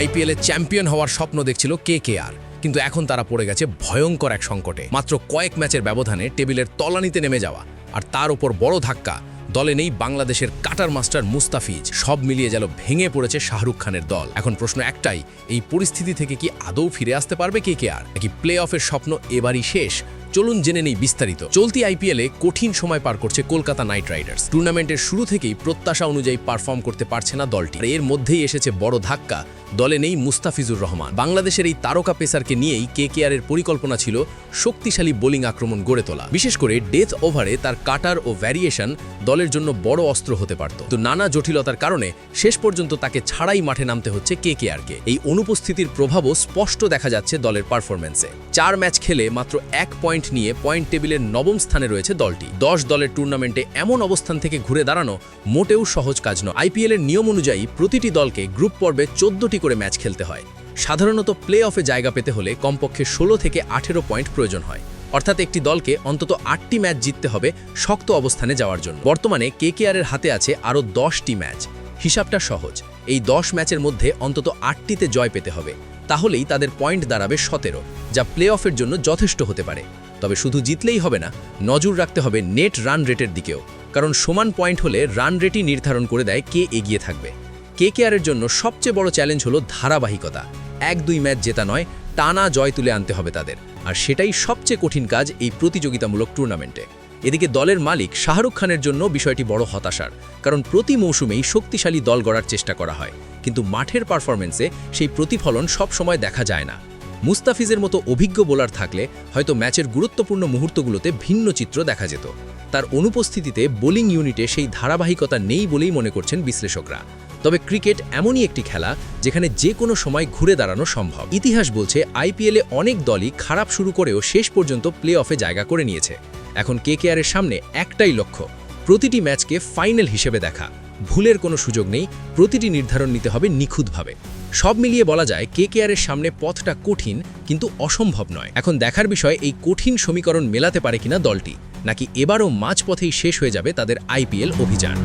আইপিএলে চ্যাম্পিয়ন হওয়ার স্বপ্ন দেখছিল কেকেআর, কিন্তু এখন তারা পড়ে গেছে ভয়ঙ্কর এক সংকটে। মাত্র কয়েক ম্যাচের ব্যবধানে টেবিলের তলানিতে নেমে যাওয়া, আর তার উপর বড় ধাক্কা, দলে নেই বাংলাদেশের কাটার মাস্টার মুস্তাফিজ। সব মিলিয়ে যেন ভেঙে পড়েছে শাহরুখ খানের দল। এখন প্রশ্ন একটাই, এই পরিস্থিতি থেকে কি আদৌ ফিরে আসতে পারবে কেকেআর, নাকি প্লে অফের স্বপ্ন এবারই শেষ? চলুন জেনে নেই বিস্তারিত। চলতি আইপিএলে কঠিন সময় পার করছে কলকাতা নাইট রাইডার্স। টুর্নামেন্টের শুরু থেকেই প্রত্যাশা অনুযায়ী পারফর্ম করতে পারছে না দলটি। এর মধ্যেই এসেছে বড় ধাক্কা, দলে নেই মুস্তাফিজুর রহমান। বাংলাদেশের এই তারকা পেসারকে নিয়েই কেকেআরের পরিকল্পনা ছিল শক্তিশালী বোলিং আক্রমণ গড়ে তোলা। বিশেষ করে ডেথ ওভারে তার কাটার ও ভ্যারিয়েশন দলের জন্য বড় অস্ত্র হতে পারত। তো নানা জটিলতার কারণে শেষ পর্যন্ত তাকে ছাড়াই মাঠে নামতে হচ্ছে কেকেআরকে। এই অনুপস্থিতির প্রভাবও স্পষ্ট দেখা যাচ্ছে দলের পারফরম্যান্সে। 4 ম্যাচ খেলে মাত্র 1 পয়েন্ট নিয়ে পয়েন্ট টেবিলের 9ম স্থানে রয়েছে দলটি। 10 দলের টুর্নামেন্টে এমন অবস্থান থেকে ঘুরে দাঁড়ানো মোটেও সহজ কাজ নয়। আইপিএলের নিয়ম অনুযায়ী প্রতিটি দলকে গ্রুপ পর্বে 14টি করে ম্যাচ খেলতে হয়। সাধারণত প্লে অফে জায়গা পেতে হলে কমপক্ষে 16 থেকে 18 পয়েন্ট প্রয়োজন হয়। অর্থাৎ একটি দলকে অন্তত 8টি ম্যাচ জিততে হবে শক্ত অবস্থানে যাওয়ার জন্য। বর্তমানে কেকেআরের হাতে আছে আরও 10টি ম্যাচ। হিসাবটা সহজ, এই 10 ম্যাচের মধ্যে অন্তত 8টিতে জয় পেতে হবে। তাহলেই তাদের পয়েন্ট দাঁড়াবে 17, যা প্লে অফের জন্য যথেষ্ট হতে পারে। তবে শুধু জিতলেই হবে না, নজর রাখতে হবে নেট রান রেটের দিকেও, কারণ সমান পয়েন্ট হলে রান রেটই নির্ধারণ করে দেয় কে এগিয়ে থাকবে। কেকেআরের জন্য সবচেয়ে বড় চ্যালেঞ্জ হলো ধারাবাহিকতা। 1-2 ম্যাচ জেতা নয়, টানা জয় তুলে আনতে হবে তাদের, আর সেটাই সবচেয়ে কঠিন কাজ এই প্রতিযোগিতামূলক টুর্নামেন্টে। এদিকে দলের মালিক শাহরুখ খানের জন্য বিষয়টি বড় হতাশার, কারণ প্রতি মৌসুমেই শক্তিশালী দল গড়ার চেষ্টা করা হয়, কিন্তু মাঠের পারফরম্যান্সে সেই প্রতিফলন সব সময় দেখা যায় না। মুস্তাফিজের মতো অভিজ্ঞ বোলার থাকলে হয়তো ম্যাচের গুরুত্বপূর্ণ মুহূর্তগুলোতে ভিন্ন চিত্র দেখা যেত। তার অনুপস্থিতিতে বোলিং ইউনিটে সেই ধারাবাহিকতা নেই বলেই মনে করছেন বিশ্লেষকরা। তবে ক্রিকেট এমনই একটি খেলা যেখানে যে কোনো সময় ঘুরে দাঁড়ানো সম্ভব। ইতিহাস বলছে আইপিএলে অনেক দলই খারাপ শুরু করেও শেষ পর্যন্ত প্লে অফে জায়গা করে নিয়েছে। এখন কেকেআরের সামনে একটাই লক্ষ্য, প্রতিটি ম্যাচকে ফাইনাল হিসেবে দেখা। ভুলের কোনো সুযোগ নেই, প্রতিটি নির্ধারণ নিতে হবে নিখুঁতভাবে। সব মিলিয়ে বলা যায় কেকেআরের সামনে পথটা কঠিন, কিন্তু অসম্ভব নয়। এখন দেখার বিষয় এই কঠিন সমীকরণ মেলাতে পারে কিনা দলটি, নাকি এবারও মাঝপথেই শেষ হয়ে যাবে তাদের আইপিএল অভিযান।